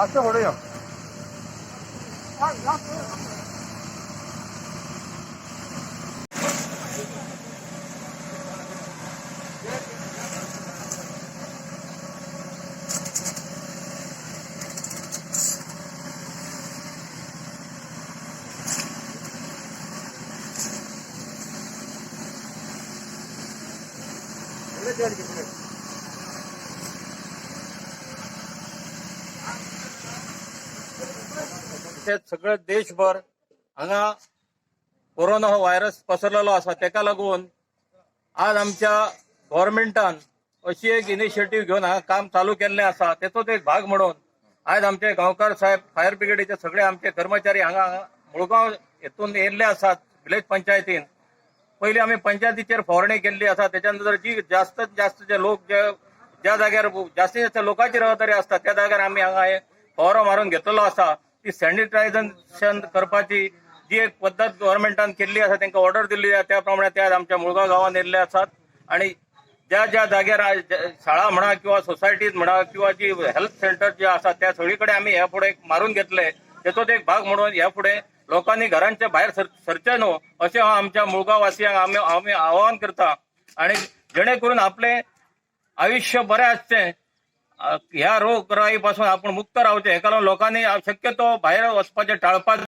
असं होडूया सगळे देशभर हांगा कोरोना हो व्हायरस पसरलेलो आसा, तेका लागून आज आमच्या गव्हर्नमेंटान अशी एक इनिशिएटिव्ह घेऊन हांगा काम चालू केल्लें आसा. तेचोच एक भाग म्हणून आज आमचे गांवकार साहेब, फायर ब्रिगेडीचे सगळे आमचे कर्मचारी हांगा मुळगांव हेतून येयल्ले आसात. विलेज पंचायतीन पयलीं आमी पंचायतीचेर फवारणी केल्ली आसा. त्याच्यानंतर जी जास्तीत जास्त जे लोक ज्या जाग्यार जास्तीत जास्त लोकांची रहदारी असता त्या जाग्यार आमी हांगा फवारो मारून घेतलेलो आसा. ती सॅनिटायझेशन करपाची जी एक पद्धत गव्हर्नमेंटान केल्ली आसा, तांकां ऑर्डर दिल्ली आसा, त्या प्रमाणे ते आमच्या मुळगांव गांवांत येयल्ले आसात. आणि ज्या ज्या जाग्यार शाळा म्हणा किंवा सोसायटीज म्हणा किंवा जी हेल्थ सेंटर जे आसा त्या सगळीकडे आमी ह्या फुडें मारून घेतले. तेचोच एक भाग म्हणून ह्या फुडें लोकांनी घरांच्या भायर सरचे न्हू अशें हांव आमच्या मुळगांव वासियांक आमी आवाहन करता. आणि जेणे करून आपले आयुष्य बरें आसचें, ह्या रोगराई पासून आपण मुक्त रावचे, हेका लागून लोकांनी शक्यतो भायर वचपाचें टाळपाचें.